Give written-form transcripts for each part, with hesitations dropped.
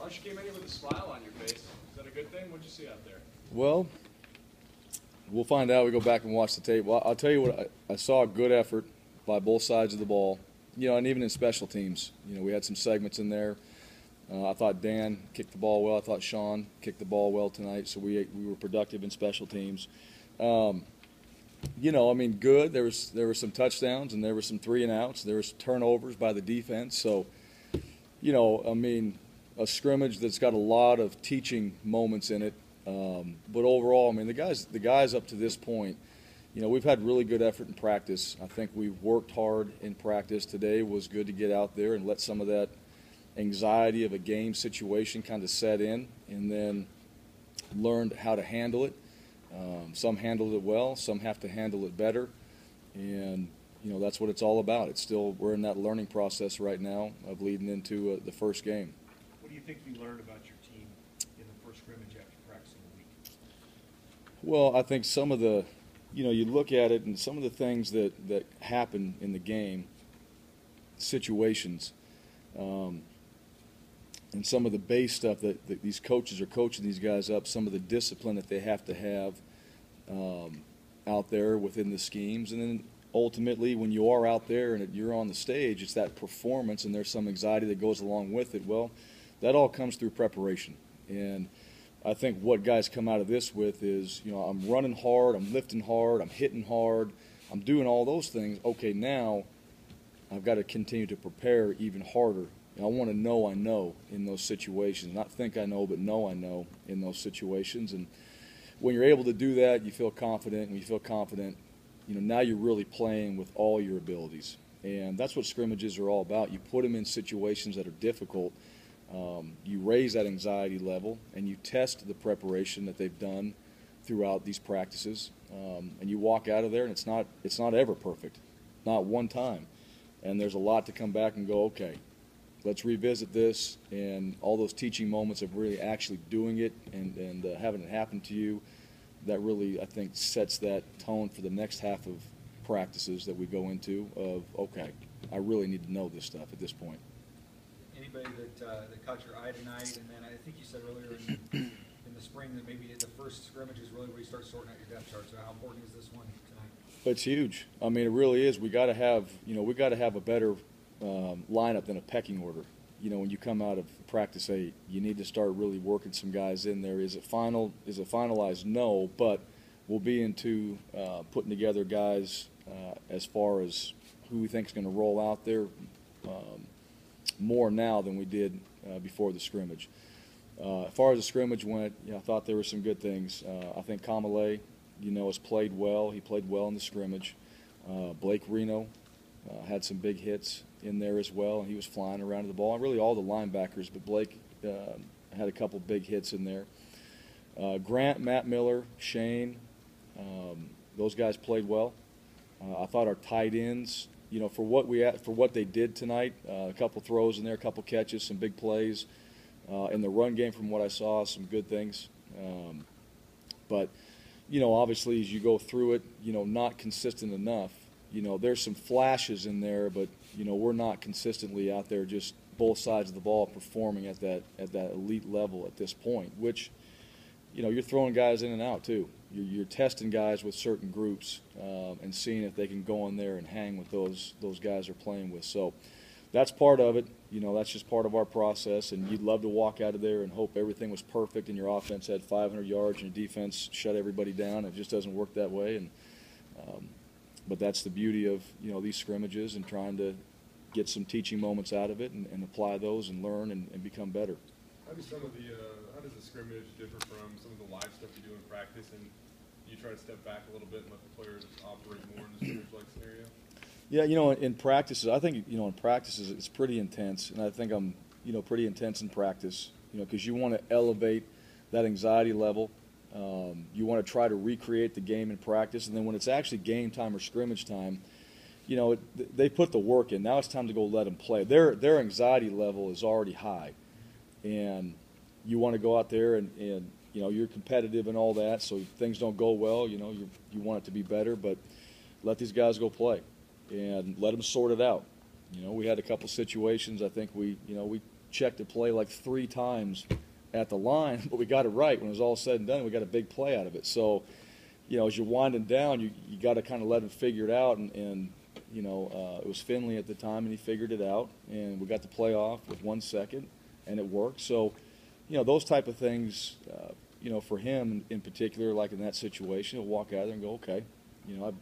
Arch came in here with a smile on your face. Is that a good thing? What'd you see out there? Well, we'll find out. We go back and watch the tape. Well, I'll tell you what, I saw a good effort by both sides of the ball, and even in special teams. We had some segments in there. I thought Dan kicked the ball well. I thought Sean kicked the ball well tonight, so we were productive in special teams. Good. There were some touchdowns and there were some 3-and-outs. There was turnovers by the defense. So, a scrimmage that's got a lot of teaching moments in it. But overall, the guys up to this point, we've had really good effort in practice. I think we've worked hard in practice. Today was good to get out there and let some of that anxiety of a game situation kind of set in, and then learned how to handle it. Some handled it well, some have to handle it better, and that's what it's all about. We're in that learning process right now of leading into the first game. What do you think you learned about your team in the first scrimmage after practice of the week? Well, I think some of the, you look at it and some of the things that happen in the game, situations, and some of the base stuff that these coaches are coaching these guys up, some of the discipline that they have to have out there within the schemes. And then ultimately when you are out there and you're on the stage, it's that performance and there's some anxiety that goes along with it. Well, that all comes through preparation. And I think what guys come out of this with is, I'm running hard, I'm lifting hard, I'm hitting hard, I'm doing all those things. Okay, now I've got to continue to prepare even harder. I want to know I know in those situations. Not think I know, but know I know in those situations. And when you're able to do that, you feel confident. When you feel confident, now you're really playing with all your abilities. And that's what scrimmages are all about. You put them in situations that are difficult. You raise that anxiety level, and you test the preparation that they've done throughout these practices. And you walk out of there, and it's not ever perfect, not one time. And there's a lot to come back and go, okay, let's revisit this, and all those teaching moments of really actually doing it and having it happen to you, that really, I think, sets that tone for the next half of practices that we go into of, okay, I really need to know this stuff at this point. Anybody that caught your eye tonight, and then I think you said earlier in the spring that maybe the first scrimmage is really where you start sorting out your depth chart. So how important is this one tonight? It's huge. It really is. We got to have, a better lineup than a pecking order. When you come out of practice 8, you need to start really working some guys in there. Is it finalized? No, but we'll be into putting together guys as far as who we think is going to roll out there more now than we did before the scrimmage. As far as the scrimmage went, I thought there were some good things. I think Kamale, has played well. He played well in the scrimmage. Blake Reno had some big hits in there as well, and he was flying around the ball. And really all the linebackers, but Blake had a couple big hits in there. Grant, Matt Miller, Shane, those guys played well. I thought our tight ends, for what they did tonight, a couple throws in there, a couple catches, some big plays. In the run game, from what I saw, some good things. But obviously as you go through it, not consistent enough. There's some flashes in there, but we're not consistently out there just both sides of the ball performing at that elite level at this point, which you're throwing guys in and out too. You're testing guys with certain groups and seeing if they can go in there and hang with those guys they're playing with. So that's part of it. That's just part of our process, and you'd love to walk out of there and hope everything was perfect and your offense had 500 yards and your defense shut everybody down. It just doesn't work that way. And but that's the beauty of these scrimmages and trying to get some teaching moments out of it and apply those and learn and become better. How does the scrimmage differ from some of the live stuff you do in practice, and you try to step back a little bit and let the players operate more in the scrimmage-like scenario? Yeah, in practices, I think in practices it's pretty intense, and I think I'm pretty intense in practice, because you want to elevate that anxiety level. You want to try to recreate the game in practice, and then when it's actually game time or scrimmage time, they put the work in. Now it's time to go let them play. Their anxiety level is already high, and you want to go out there and you're competitive and all that, so things don't go well. You want it to be better, but let these guys go play and let them sort it out. You know, we had a couple situations. I think we checked the play like 3 times at the line, but we got it right. When it was all said and done, we got a big play out of it. So, you know, as you're winding down, you got to kind of let him figure it out. And you know, it was Finley at the time, and he figured it out. And we got the play off with 1 second, and it worked. So, you know, those type of things, you know, for him in particular, like in that situation, he'll walk out there and go, okay, you know,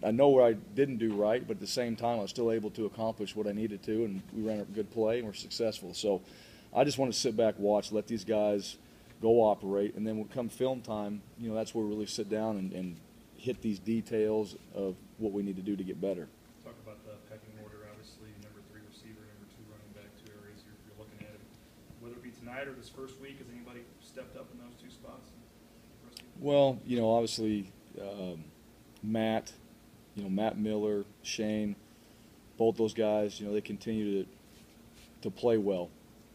I know what I didn't do right, but at the same time, I was still able to accomplish what I needed to, and we ran a good play, and we're successful. So I just want to sit back, watch, let these guys go operate, and then when come film time, you know, that's where we really sit down and hit these details of what we need to do to get better. Talk about the pecking order, obviously, number 3 receiver, number 2 running back, 2 areas you're looking at. Whether it be tonight or this first week, has anybody stepped up in those 2 spots? Well, you know, obviously, Matt, you know, Matt Miller, Shane, both those guys, you know, they continue to play well.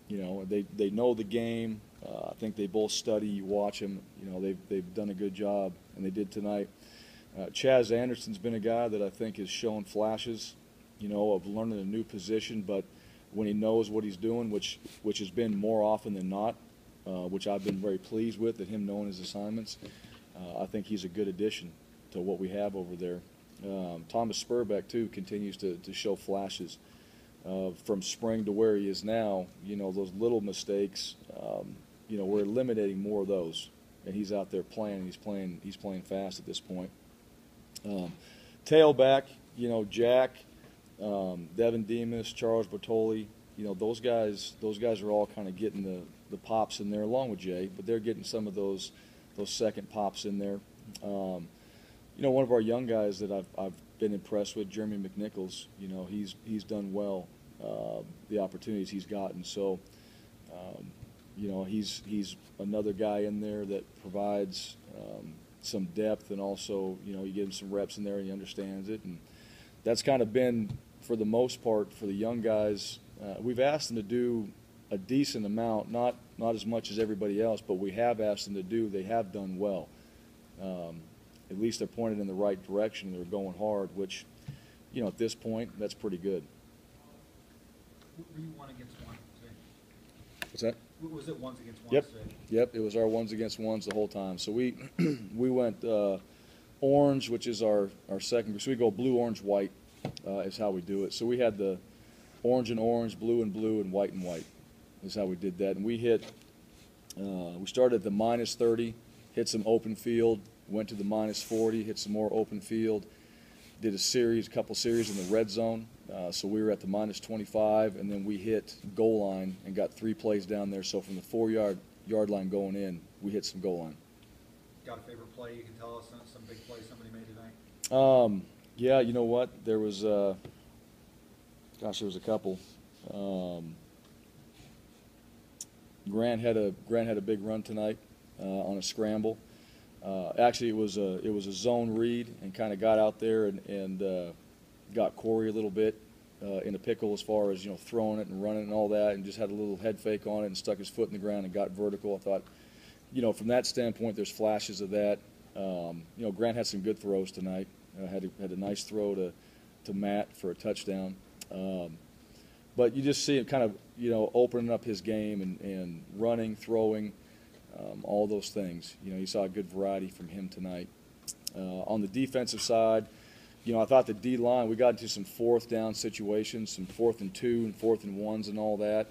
You know, they know the game. I think they both study. You watch them. You know, they've done a good job, and they did tonight. Chaz Anderson's been a guy that I think has shown flashes, you know, of learning a new position, but when he knows what he's doing, which has been more often than not, which I've been very pleased with, that him knowing his assignments, I think he's a good addition to what we have over there. Thomas Spurbeck, too, continues to show flashes. From spring to where he is now, you know, those little mistakes, you know, we're eliminating more of those. And he's out there playing. He's playing fast at this point. Tailback, you know, Jack, Devin Demas, Charles Bertoli, you know, those guys are all kind of getting the pops in there along with Jay, but they're getting some of those second pops in there. You know, one of our young guys that I've been impressed with, Jeremy McNichols, you know, he's done well, the opportunities he's gotten. So, you know, he's another guy in there that provides some depth, and also, you know, you give him some reps in there and he understands it. And that's kind of been, for the most part, for the young guys, we've asked them to do a decent amount, not as much as everybody else, but we have asked them to do. They have done well. At least they're pointed in the right direction. They're going hard, which, you know, at this point, that's pretty good. Were you 1 against 1 today? What's that? Was it 1s against 1s Yep. today? Yep, it was our 1s against 1s the whole time. So we went orange, which is our second. So we go blue, orange, white is how we do it. So we had the orange and orange, blue and blue, and white is how we did that. And we hit, we started at the -30, hit some open field, went to the -40, hit some more open field, did a couple series in the red zone. So we were at the -25, and then we hit goal line and got 3 plays down there. So from the 4-yard line going in, we hit some goal line. Got a favorite play you can tell us, some big play somebody made tonight? Yeah, you know what? There was, there was a couple. Grant had a big run tonight on a scramble. Actually, it was a zone read, and kind of got out there and got Corey a little bit in a pickle as far as, you know, throwing it and running and all that, and just had a little head fake on it and stuck his foot in the ground and got vertical. I thought, you know, from that standpoint, there's flashes of that. You know, Grant had some good throws tonight. Had a nice throw to Matt for a touchdown. But you just see him kind of, you know, opening up his game and running, throwing, all those things. You know, you saw a good variety from him tonight. On the defensive side, you know, I thought the D-line, we got into some 4th down situations, some 4th and 2 and 4th and 1s and all that.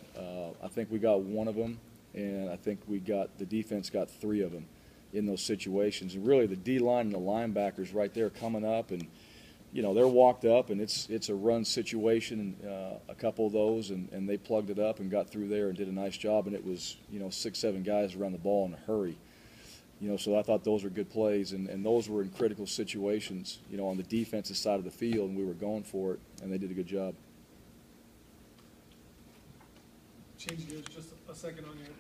I think we got 1 of them, and I think the defense got 3 of them in those situations. And really the D-line and the linebackers right there coming up, and, you know, they're walked up, and it's a run situation, a couple of those, and they plugged it up and got through there and did a nice job. And it was, you know, 6, 7 guys around the ball in a hurry. You know, so I thought those were good plays, and those were in critical situations, you know, on the defensive side of the field, and we were going for it, and they did a good job. Change gears just a second on you.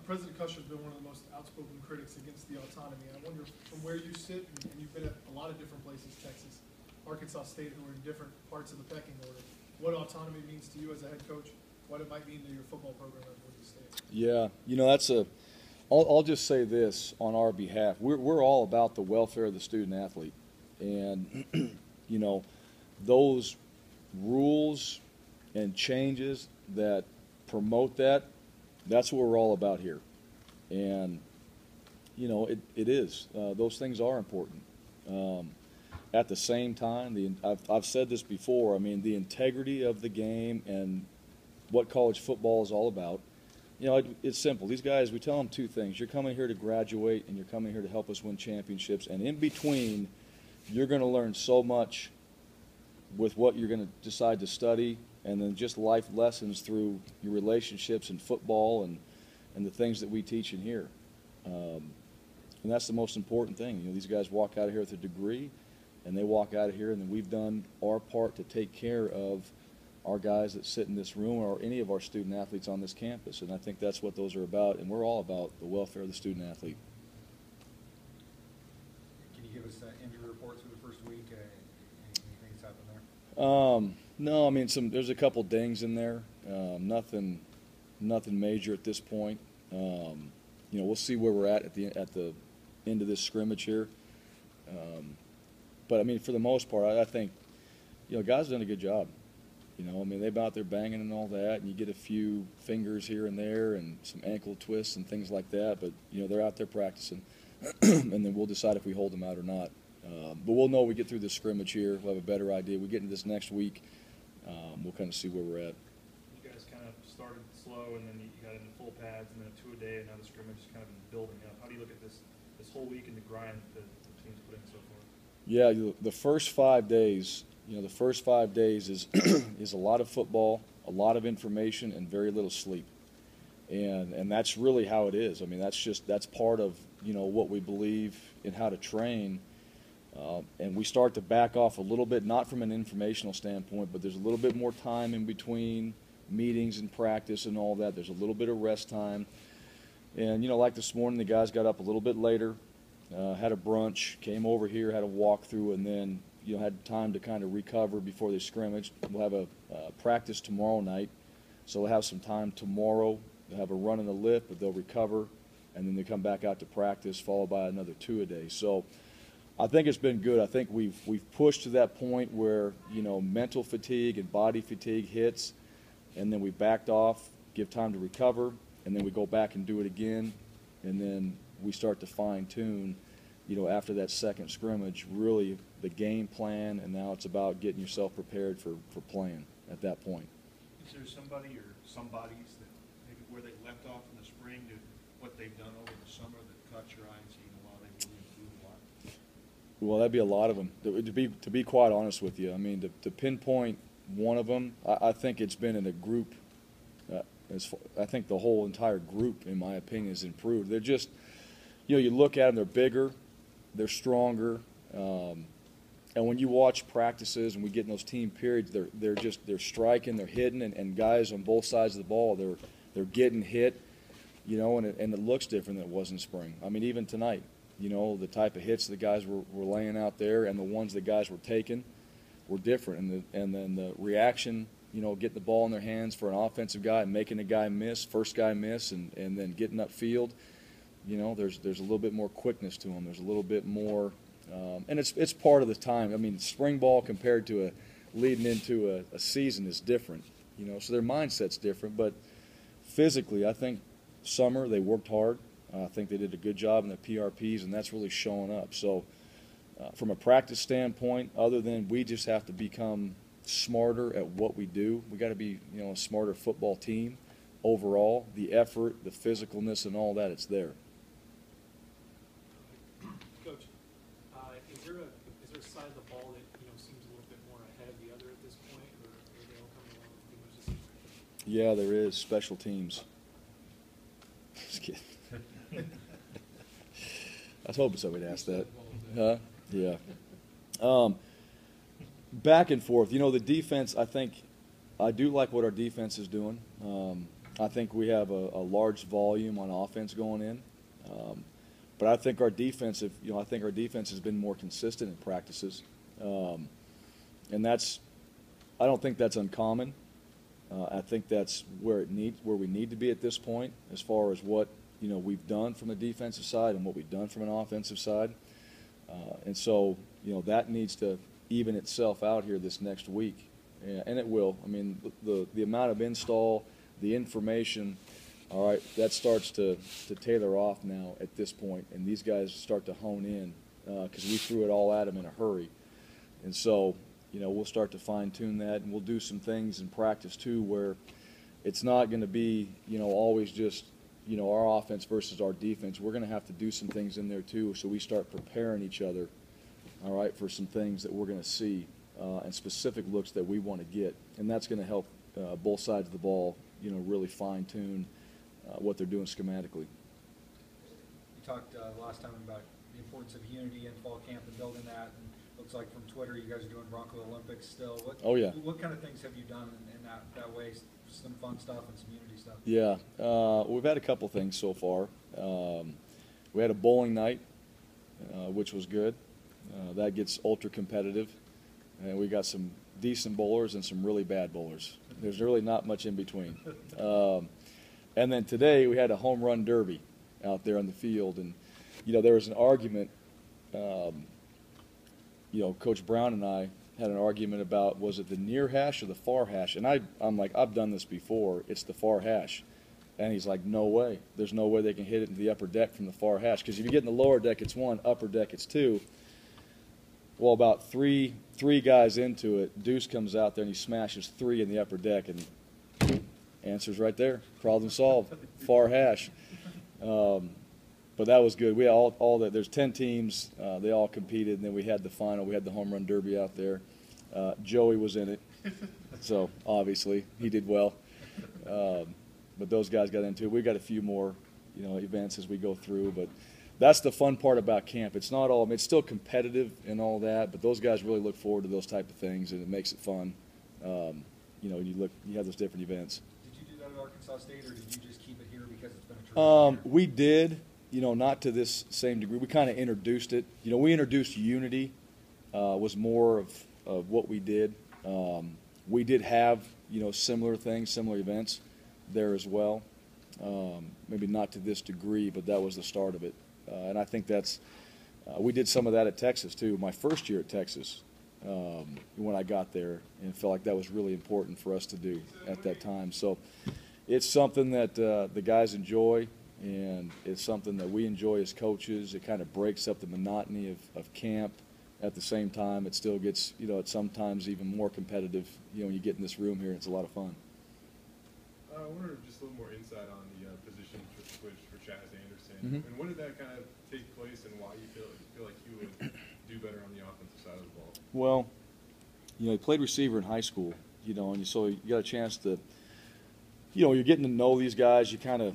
President Cusher's been one of the most outspoken critics against the autonomy. I wonder, from where you sit, and you've been at a lot of different places, Texas, Arkansas State, who are in different parts of the pecking order, what autonomy means to you as a head coach, what it might mean to your football program at Boise State. Yeah, you know, I'll just say this on our behalf. We're all about the welfare of the student athlete. And, you know, those rules and changes that promote that, that's what we're all about here. And, you know, it is. Those things are important. At the same time, I've said this before, I mean, the integrity of the game and what college football is all about, you know, it's simple. These guys, we tell them two things. You're coming here to graduate, and you're coming here to help us win championships. And in between, you're going to learn so much with what you're going to decide to study, and then just life lessons through your relationships in football and the things that we teach in here. And that's the most important thing. You know, these guys walk out of here with a degree, and they walk out of here, and then we've done our part to take care of our guys that sit in this room or any of our student athletes on this campus. And I think that's what those are about, and we're all about the welfare of the student athlete. Can you give us an injury report through the first week? Anything that's happened there? No, I mean, there's a couple dings in there. Nothing major at this point. You know, we'll see where we're at the end of this scrimmage here. But I mean, for the most part, I think, you know, guys have done a good job. You know, I mean, they've been out there banging and all that, and you get a few fingers here and there and some ankle twists and things like that. But, you know, they're out there practicing, and then we'll decide if we hold them out or not. But we'll know when we get through this scrimmage here. We'll have a better idea. We get into this next week, we'll kind of see where we're at. You guys kind of started slow, and then you got into full pads, and then a 2-a-day, and now the scrimmage is kind of been building up. How do you look at this whole week and the grind that the team's put in so far? Yeah, the first 5 days, you know, the first 5 days is is a lot of football, a lot of information, and very little sleep. And that's really how it is. I mean, that's part of, you know, what we believe in how to train. And we start to back off a little bit, not from an informational standpoint, but there's a little bit more time in between meetings and practice and all that. There's a little bit of rest time. And, you know, like this morning, the guys got up a little bit later, had a brunch, came over here, had a walkthrough, and then, you know, had time to kind of recover before they scrimmaged. We'll have a practice tomorrow night, so we'll have some time tomorrow. They'll have a run and a lift, but they'll recover, and then they come back out to practice, followed by another 2-a-day. So I think it's been good. I think we've pushed to that point where, you know, mental fatigue and body fatigue hits, and then we backed off, give time to recover, and then we go back and do it again, and then we start to fine-tune, you know, after that second scrimmage, really the game plan, and now it's about getting yourself prepared for playing at that point. Is there somebody or some bodies that maybe where they left off in the spring to what they've done over the summer that caught your eye and seen, wow, they really improved a lot? Well, that'd be a lot of them. To be quite honest with you, I mean, to pinpoint one of them, I think it's been in a group. I think the whole entire group, in my opinion, has improved. They're just, you know, you look at them, they're bigger, they're stronger, and when you watch practices and we get in those team periods, they're striking, they're hitting, and guys on both sides of the ball, they're getting hit, you know, and it looks different than it was in spring. I mean, even tonight, you know, the type of hits the guys were laying out there and the ones the guys were taking were different, and then the reaction, you know, getting the ball in their hands for an offensive guy and making a guy miss, first guy miss, and then getting upfield, you know, there's a little bit more quickness to them. There's a little bit more, and it's part of the time. I mean, spring ball compared to leading into a season is different, you know, so their mindset's different. But physically, I think summer they worked hard. I think they did a good job in the PRPs, and that's really showing up. So from a practice standpoint, other than we just have to become smarter at what we do, we got to be, you know, a smarter football team overall. The effort, the physicalness, and all that, it's there. Coach, is there a side of the ball that, you know, seems a little bit more ahead of the other at this point, or are they all coming along pretty much the same? Yeah, there is. Special teams. Just kidding. I was hoping somebody'd ask that. Huh? Yeah. Back and forth. You know, the defense, I do like what our defense is doing. I think we have a large volume on offense going in. But I think our defense has been more consistent in practices. And I don't think that's uncommon. I think that's where we need to be at this point as far as what, you know, we've done from the defensive side and what we've done from an offensive side. And so, you know, that needs to even itself out here this next week. Yeah, and it will. I mean, the amount of install, the information, all right, that starts to tailor off now at this point, and these guys start to hone in because we threw it all at them in a hurry. And so, you know, we'll start to fine-tune that, and we'll do some things in practice too where it's not going to be, you know, always just, you know, our offense versus our defense. We're going to have to do some things in there too, so we start preparing each other, all right, for some things that we're going to see and specific looks that we want to get. And that's going to help both sides of the ball, you know, really fine-tune what they're doing schematically. You talked last time about the importance of unity in fall camp and building that, and looks like from Twitter you guys are doing Bronco Olympics still. Oh, yeah. What kind of things have you done in that way? Some fun stuff and some unity stuff? Yeah, we've had a couple things so far. We had a bowling night, which was good. That gets ultra competitive, and we got some decent bowlers and some really bad bowlers. There's really not much in between. And then today we had a home run derby out there on the field, and you know there was an argument. You know, Coach Brown and I had an argument about, was it the near hash or the far hash? And I'm like, I've done this before. It's the far hash. And he's like, no way. There's no way they can hit it into the upper deck from the far hash. Because if you get in the lower deck, it's 1, upper deck, it's 2. Well, about three guys into it, Deuce comes out there and he smashes 3 in the upper deck. And answer's right there. Problem solved. Far hash. But that was good. We had all that. There's 10 teams. They all competed, and then we had the final. We had the home run derby out there. Joey was in it, so obviously he did well. But those guys got into it. We got a few more, you know, events as we go through. But that's the fun part about camp. It's not all. I mean, it's still competitive and all that, but those guys really look forward to those type of things, and it makes it fun. You know, you have those different events. Did you do that at Arkansas State, or did you just keep it here because it's been a tradition? We did. You know, not to this same degree. We kind of introduced it. You know, we introduced unity was more of what we did. We did have, you know, similar things, similar events there as well. Maybe not to this degree, but that was the start of it. And I think that's we did some of that at Texas, too. My first year at Texas when I got there, and felt like that was really important for us to do at that time. So it's something that the guys enjoy. And it's something that we enjoy as coaches. It kind of breaks up the monotony of camp. At the same time, it still gets, you know, it's sometimes even more competitive, you know, when you get in this room here. It's a lot of fun. I wonder just a little more insight on the position switch for Chaz Anderson. Mm-hmm. And when did that kind of take place, and why you feel like he would do better on the offensive side of the ball? Well, you know, he played receiver in high school, you know, and so you got a chance to, you know, you're getting to know these guys. You kind of,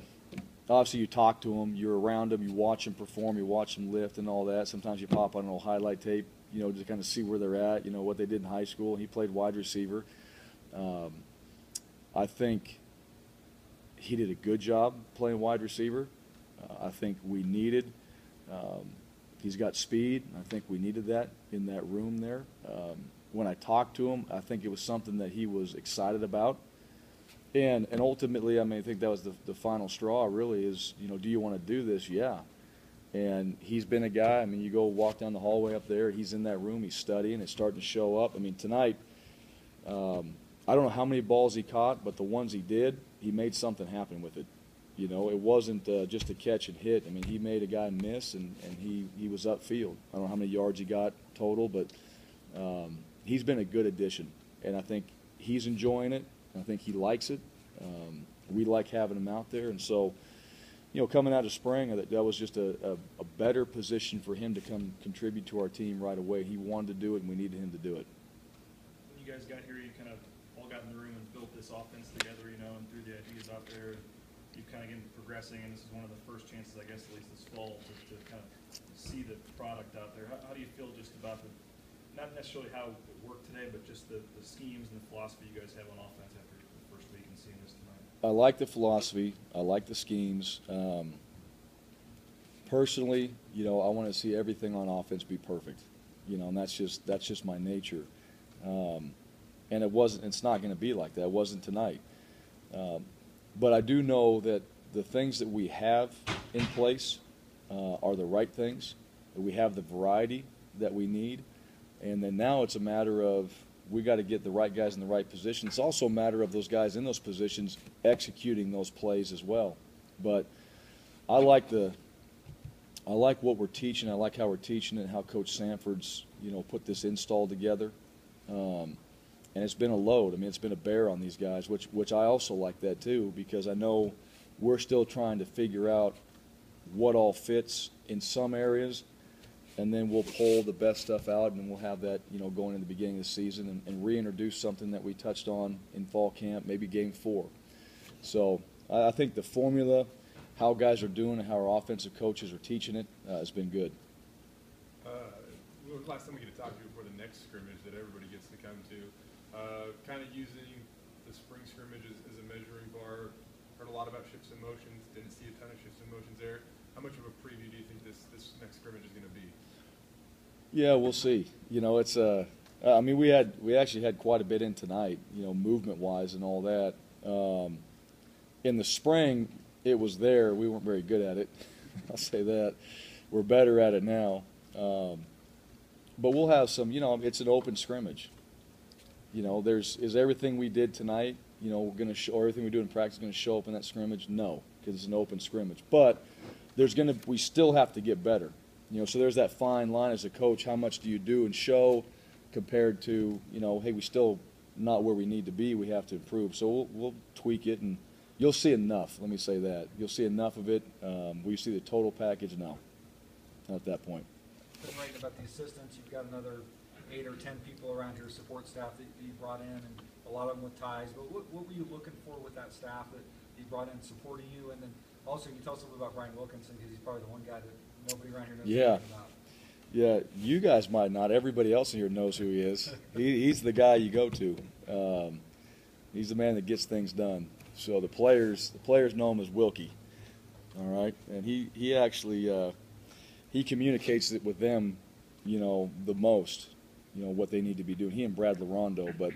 obviously, you talk to them, you're around them, you watch them perform, you watch them lift and all that. Sometimes you pop on an old highlight tape, you know, to kind of see where they're at, you know, what they did in high school. He played wide receiver. I think he did a good job playing wide receiver. I think we needed he's got speed. I think we needed that in that room there. When I talked to him, I think it was something that he was excited about. And ultimately, I mean, I think that was the final straw, really, is, you know, do you want to do this? Yeah. And he's been a guy, I mean, you go walk down the hallway up there, he's in that room, he's studying, it's starting to show up. I mean, tonight, I don't know how many balls he caught, but the ones he did, he made something happen with it. You know, it wasn't just a catch and hit. I mean, he made a guy miss, and he was upfield. I don't know how many yards he got total, but he's been a good addition. And I think he's enjoying it. I think he likes it. We like having him out there. And so, you know, coming out of spring, that was just a better position for him to come contribute to our team right away. He wanted to do it, and we needed him to do it. When you guys got here, you kind of all got in the room and built this offense together, you know, and threw the ideas out there. You've kind of been progressing, and this is one of the first chances, I guess, at least this fall, to kind of see the product out there. How do you feel just about not necessarily how it worked today, but just the schemes and the philosophy you guys have on offense after the first week and seeing this tonight? I like the philosophy. I like the schemes. Personally, you know, I want to see everything on offense be perfect. You know, and that's just my nature. And it's not going to be like that. It wasn't tonight. But I do know that the things that we have in place are the right things. That we have the variety that we need. And then now it's a matter of we got to get the right guys in the right position. It's also a matter of those guys in those positions executing those plays as well. But I like what we're teaching. I like how we're teaching it, how Coach Sanford's, put this install together. And it's been a load. I mean, it's been a bear on these guys, which I also like that too, because I know we're still trying to figure out what all fits in some areas, and then we'll pull the best stuff out, and we'll have that, going in the beginning of the season and reintroduce something that we touched on in fall camp, maybe game 4. So I think the formula, how guys are doing and how our offensive coaches are teaching it, has been good. When was the last time we get to talk to you before the next scrimmage that everybody gets to come to? Kind of using the spring scrimmage as a measuring bar. Heard a lot about shifts in motions. Didn't see a ton of shifts in motions there. How much of a preview do you think this next scrimmage is going to be? Yeah, we'll see. It's I mean, we actually had quite a bit in tonight, movement-wise and all that. In the spring, it was there. We weren't very good at it. I'll say that. We're better at it now. But we'll have some, it's an open scrimmage. Is everything we did tonight, going to show, or everything we do in practice going to show up in that scrimmage? No, because it's an open scrimmage. But we still have to get better. So there's that fine line as a coach. How much do you do and show compared to, hey, we still not where we need to be. We have to improve. So we'll tweak it, and you'll see enough. Let me say that. You'll see enough of it. Will you see the total package? No, not at that point. Been writing about the assistants. You've got another 8 or 10 people around your support staff that you brought in, and a lot of them with ties. But what were you looking for with that staff that you brought in supporting you? And then also, can you tell us a little bit about Brian Wilkinson, because he's probably the one guy that nobody around here knows anything about. Yeah, you guys might not. Everybody else in here knows who he is. He's the guy you go to. He's the man that gets things done. So the players know him as Wilkie. All right, and he actually he communicates it with them, the most, what they need to be doing. He and Brad LaRondo, but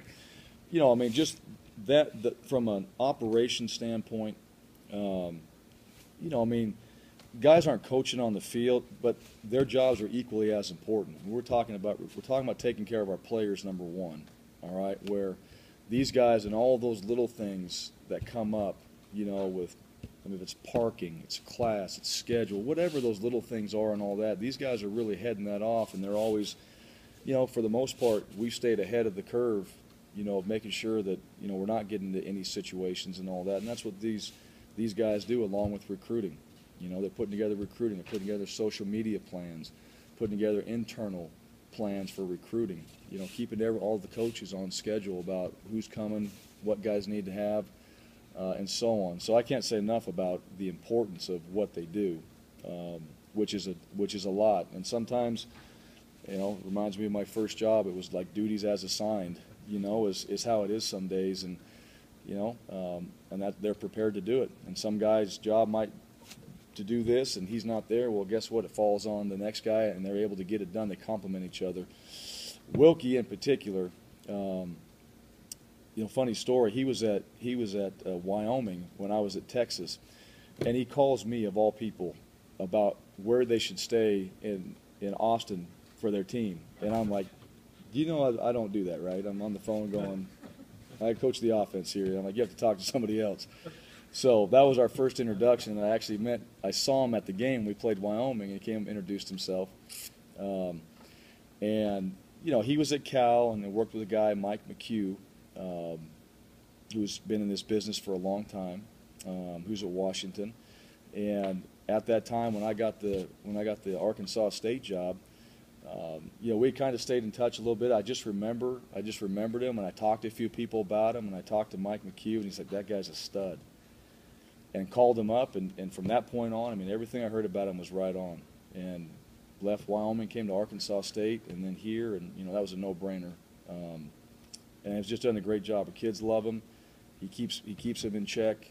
I mean, just that from an operation standpoint, I mean, guys aren't coaching on the field, but their jobs are equally as important. We're talking about taking care of our players, number one. All right, where these guys and all those little things that come up, with. I mean, if it's parking, it's class, it's schedule, whatever those little things are and all that, these guys are really heading that off, and they're always, for the most part, we've stayed ahead of the curve, of making sure that, we're not getting into any situations and all that, and that's what these guys do along with recruiting. They're putting together recruiting, they're putting together social media plans, putting together internal plans for recruiting, keeping all the coaches on schedule about who's coming, what guys need to have, and so on. So I can't say enough about the importance of what they do, which is a lot. And sometimes, it reminds me of my first job. It was like duties as assigned, is how it is some days, and and that they're prepared to do it. And some guy's job might to do this, and he's not there. Well, guess what? It falls on the next guy, and they're able to get it done. They complement each other. Wilkie in particular. Funny story. He was at Wyoming when I was at Texas, and he calls me of all people about where they should stay in Austin for their team, and I'm like, I don't do that, right? I'm on the phone going, I coach the offense here. I'm like, you have to talk to somebody else. So that was our first introduction, and I saw him at the game. We played Wyoming, and he came and introduced himself, and he was at Cal and worked with a guy, Mike McHugh. Who's been in this business for a long time, who's at Washington, and at that time when I got the Arkansas State job, we kind of stayed in touch a little bit. I just remembered him, and I talked to a few people about him, and I talked to Mike McHugh, and he's like, that guy's a stud, and called him up, and from that point on, I mean, everything I heard about him was right on, and left Wyoming, came to Arkansas State, and then here, and that was a no-brainer. And he's just done a great job. Our kids love him. He keeps them in check.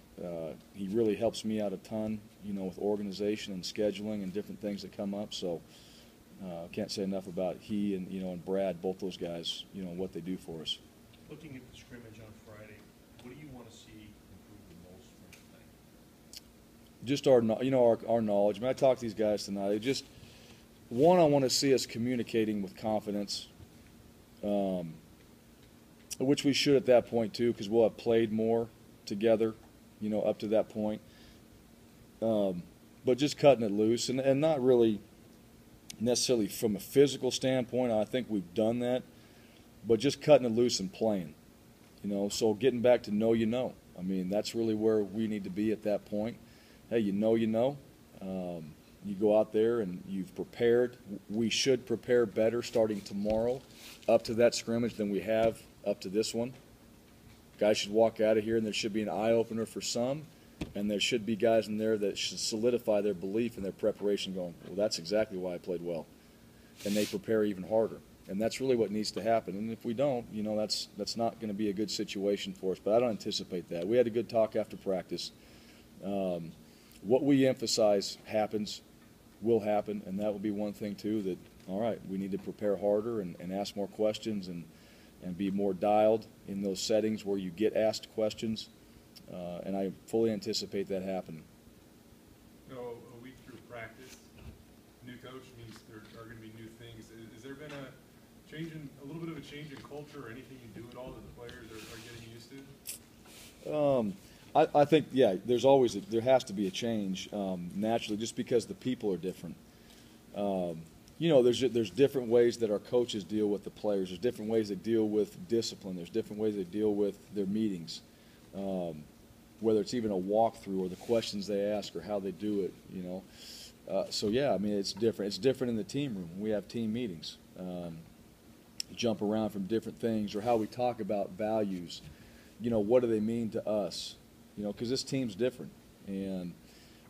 He really helps me out a ton, with organization and scheduling and different things that come up. So I can't say enough about he and and Brad, both those guys, what they do for us. Looking at the scrimmage on Friday, what do you want to see improve the most from tonight? Just our knowledge. I mean, I talked to these guys tonight. I want to see us communicating with confidence. which we should at that point too, because we'll have played more together, you know, up to that point. But just cutting it loose and not really necessarily from a physical standpoint. I think we've done that, but just cutting it loose and playing, you know. So getting back to know you know. I mean, that's really where we need to be at that point. Hey, you know. You go out there and you've prepared. We should prepare better starting tomorrow up to that scrimmage than we have up to this one. Guys should walk out of here and there should be an eye-opener for some, and there should be guys in there that should solidify their belief and their preparation going, well, that's exactly why I played well. And they prepare even harder. And that's really what needs to happen. And if we don't, you know, that's not going to be a good situation for us. But I don't anticipate that. We had a good talk after practice. What we emphasize happens, will happen, and that will be one thing too that, all right, we need to prepare harder and ask more questions and be more dialed in those settings where you get asked questions. And I fully anticipate that happening. You know, a week through practice, new coach means there are going to be new things. Has there been a little bit of a change in culture or anything you do at all that the players are getting used to? I think, yeah, there has to be a change naturally, just because the people are different. You know, there's different ways that our coaches deal with the players. There's different ways they deal with discipline. There's different ways they deal with their meetings, whether it's even a walkthrough or the questions they ask or how they do it. You know, so yeah, I mean, it's different. It's different in the team room. We have team meetings, jump around from different things, or how we talk about values. You know, what do they mean to us? You know, because this team's different, and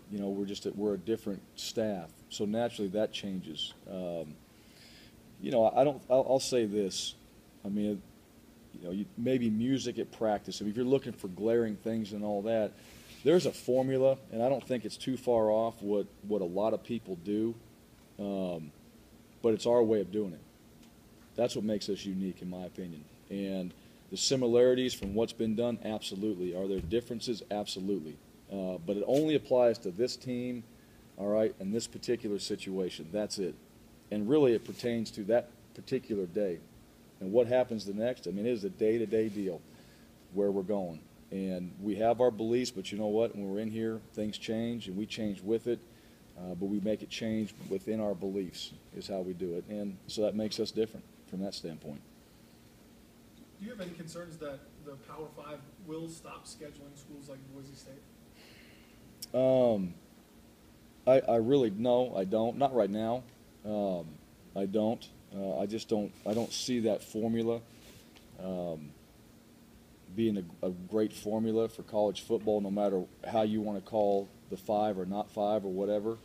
you know we're a different staff, so naturally that changes. You know, I'll say this. I mean, you know, maybe music at practice. If you're looking for glaring things and all that, there's a formula, and I don't think it's too far off what a lot of people do, but it's our way of doing it. That's what makes us unique, in my opinion. And the similarities from what's been done, absolutely. Are there differences? Absolutely. But it only applies to this team, all right, and this particular situation. That's it. And really it pertains to that particular day. And what happens the next, I mean, it is a day-to-day deal where we're going. And we have our beliefs, but you know what? When we're in here, things change, and we change with it. But we make it change within our beliefs is how we do it. And so that makes us different from that standpoint. Do you have any concerns that the Power 5 will stop scheduling schools like Boise State? I really, no, I don't. Not right now. I don't. I just don't. I don't see that formula being a great formula for college football, no matter how you want to call the 5 or not 5 or whatever.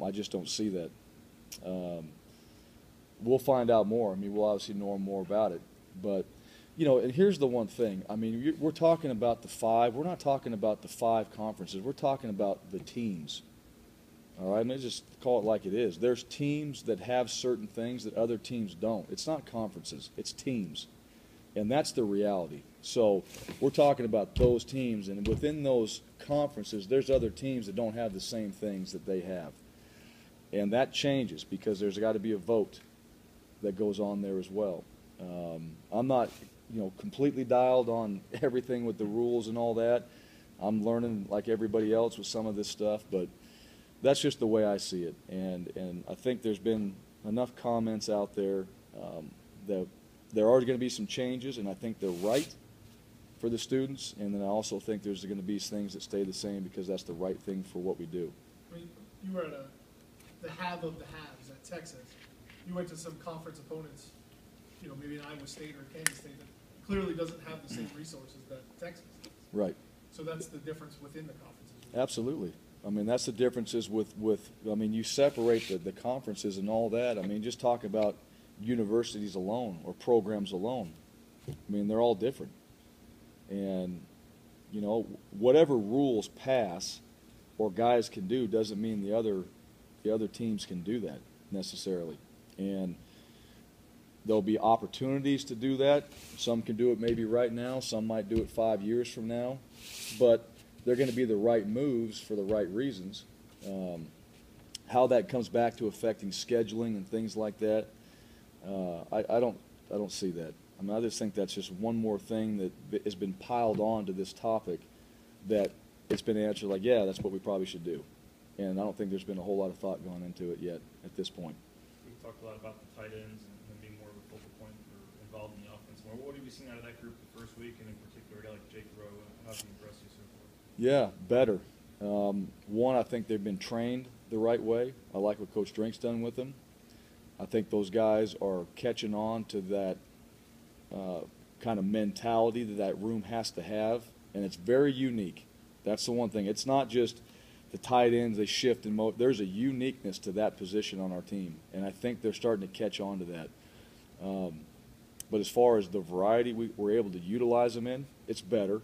I just don't see that. We'll find out more. I mean, we'll obviously know more about it. But, you know, and here's the one thing. I mean, we're talking about the 5. We're not talking about the 5 conferences. We're talking about the teams. All right? Let's just call it like it is. There's teams that have certain things that other teams don't. It's not conferences. It's teams. And that's the reality. So we're talking about those teams. And within those conferences, there's other teams that don't have the same things that they have. And that changes because there's got to be a vote that goes on there as well. I'm not, you know, completely dialed on everything with the rules and all that. I'm learning like everybody else with some of this stuff, but that's just the way I see it. And I think there's been enough comments out there that there are going to be some changes, and I think they're right for the students. And then I also think there's going to be things that stay the same because that's the right thing for what we do. I mean, you were at the have of the haves at Texas. You went to some conference opponents, you know, maybe in Iowa State or Kansas State, that clearly doesn't have the same resources that Texas does. Right. So that's the difference within the conferences. Absolutely. I mean, that's the differences with I mean, you separate the conferences and all that. I mean, just talk about universities alone or programs alone. I mean, they're all different. And, you know, whatever rules pass or guys can do doesn't mean the other teams can do that necessarily. And there'll be opportunities to do that. Some can do it maybe right now. Some might do it 5 years from now. But they're going to be the right moves for the right reasons. How that comes back to affecting scheduling and things like that, I don't see that. I mean, I just think that's just one more thing that has been piled on to this topic that it's been answered like, yeah, that's what we probably should do. And I don't think there's been a whole lot of thought gone into it yet at this point. We've talked a lot about the tight ends and them being more of a focal point or involved in the offense more. What have you seen out of that group the first week, and in particular, a guy like Jake Rowe? How's he impressed you so far? Yeah, better. One, I think they've been trained the right way. I like what Coach Drink's done with them. I think those guys are catching on to that kind of mentality that room has to have, and it's very unique. That's the one thing. It's not just the tight ends, they shift and there's a uniqueness to that position on our team, and I think they're starting to catch on to that. But as far as the variety we're able to utilize them in, it's better.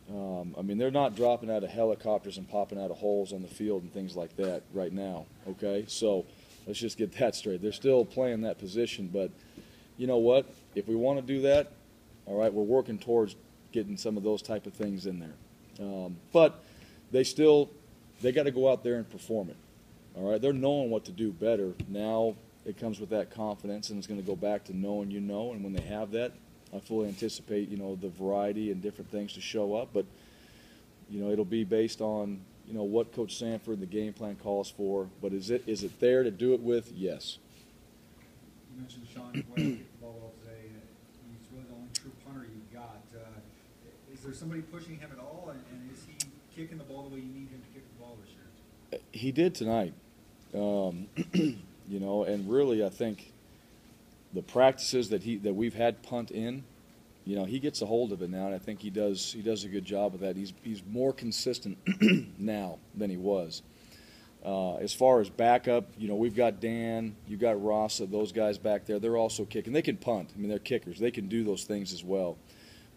I mean, they're not dropping out of helicopters and popping out of holes on the field and things like that right now, okay? So let's just get that straight. They're still playing that position, but you know what? If we want to do that, all right, we're working towards getting some of those type of things in there. But they got to go out there and perform it, all right? They're knowing what to do better. Now it comes with that confidence, and it's going to go back to knowing you know, and when they have that, I fully anticipate, the variety and different things to show up, but, it'll be based on, what Coach Sanford, the game plan calls for, but is it there to do it with? Yes. You mentioned Sean Webb kicked the ball well today. He's really the only true punter you've got. Is there somebody pushing him at all, and is he kicking the ball the way you need him to kick the ball this year? He did tonight, and really I think the practices that we've had punt in, he gets a hold of it now, and I think he does a good job of that. He's more consistent now than he was. As far as backup, we've got Dan, you've got Rasa, those guys back there. They're also kicking. They can punt. I mean, they're kickers. They can do those things as well.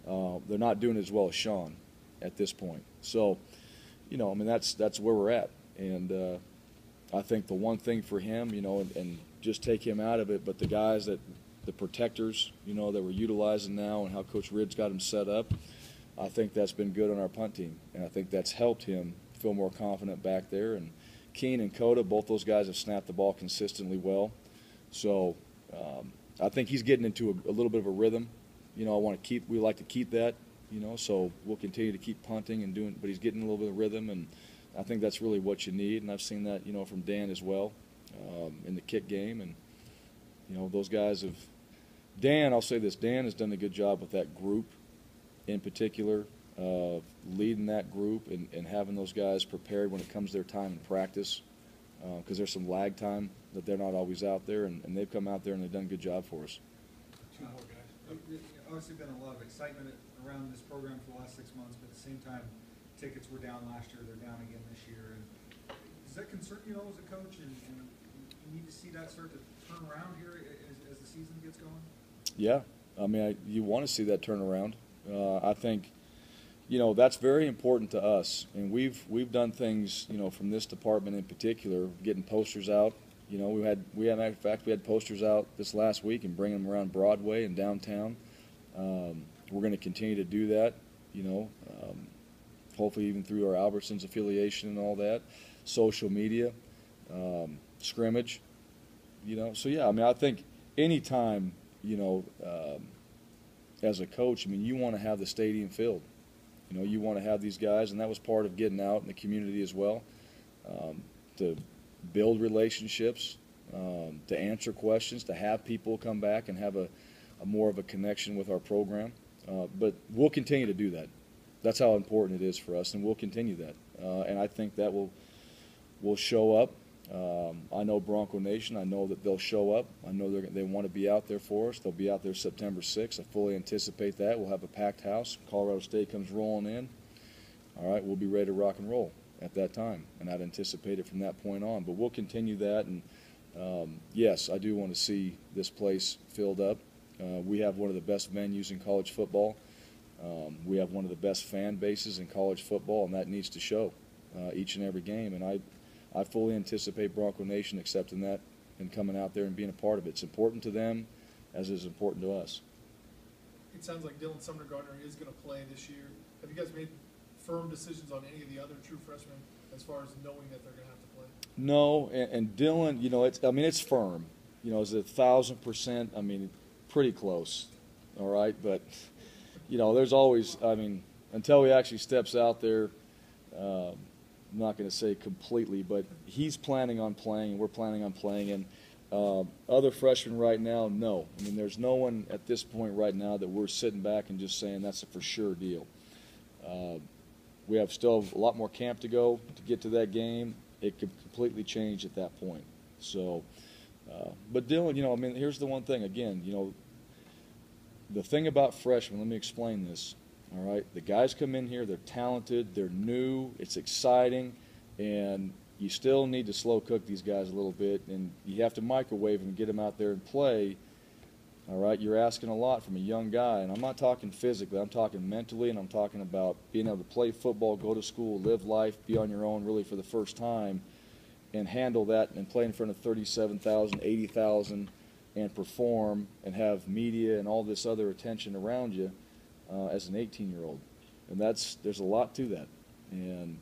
They're not doing it as well as Sean at this point. So, that's where we're at. And I think the one thing for him, and just take him out of it, but the guys the protectors, that we're utilizing now and how Coach Ridd's got him set up, I think that's been good on our punt team. And I think that's helped him feel more confident back there. And Keene and Coda, both those guys have snapped the ball consistently well. So I think he's getting into a little bit of a rhythm. We like to keep that, so we'll continue to keep punting and doing, but he's getting a little bit of rhythm, and I think that's really what you need. And I've seen that, from Dan as well in the kick game. And, those guys Dan, I'll say this, Dan has done a good job with that group in particular, leading that group and having those guys prepared when it comes their time in practice, because there's some lag time that they're not always out there, and they've come out there and they've done a good job for us. Two more guys. Obviously been a lot of excitement around this program for the last 6 months, but at the same time, tickets were down last year, they're down again this year. And does that concern you as a coach, and you need to see that start to turn around here as the season gets going? Yeah, I mean, you want to see that turnaround. I think, that's very important to us, and we've done things, from this department in particular, getting posters out. We had posters out this last week and bringing them around Broadway and downtown. We're going to continue to do that, hopefully even through our Albertsons affiliation and all that, social media, Scrimmage, So yeah, I mean, I think anytime, as a coach, I mean, you want to have the stadium filled. You want to have these guys, and that was part of getting out in the community as well, to build relationships, to answer questions, to have people come back and have a more of a connection with our program. But we'll continue to do that. That's how important it is for us, and we'll continue that. And I think that will show up. I know Bronco Nation. I know that they'll show up. I know they want to be out there for us. They'll be out there September 6th. I fully anticipate that. We'll have a packed house. Colorado State comes rolling in. All right, we'll be ready to rock and roll at that time, and I'd anticipate it from that point on. But we'll continue that, and yes, I do want to see this place filled up. We have one of the best venues in college football. We have one of the best fan bases in college football, and that needs to show each and every game. And I fully anticipate Bronco Nation accepting that and coming out there and being a part of it. It's important to them as it is important to us. It sounds like Dylan Sumner Gardner is going to play this year. Have you guys made firm decisions on any of the other true freshmen as far as knowing that they're going to have to play? No, and Dylan, it's firm. Is it 1,000%? I mean, pretty close. all right? But, you know, there's always, I mean, until he actually steps out there, I'm not going to say completely, but he's planning on playing, and we're planning on playing. And other freshmen right now, no. I mean, there's no one at this point right now that we're sitting back and just saying that's a for sure deal. We have still a lot more camp to go to get to that game. It could completely change at that point. So, but Dylan, you know, I mean, here's the one thing. Again, you know, the thing about freshmen, let me explain this. All right, the guys come in here, they're talented, they're new, it's exciting, and you still need to slow cook these guys a little bit, and you have to microwave them and get them out there and play. All right, you're asking a lot from a young guy, and I'm not talking physically, I'm talking mentally, and I'm talking about being able to play football, go to school, live life, be on your own really for the first time, and handle that and play in front of 37,000, 80,000, and perform and have media and all this other attention around you as an 18-year-old. And there's a lot to that. And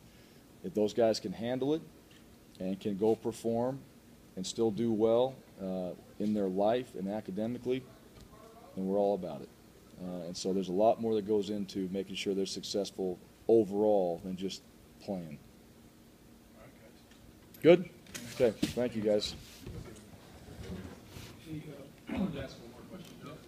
if those guys can handle it and can go perform and still do well in their life and academically, then we're all about it. And so there's a lot more that goes into making sure they're successful overall than just playing. Good? Okay, thank you guys. I wanted to ask one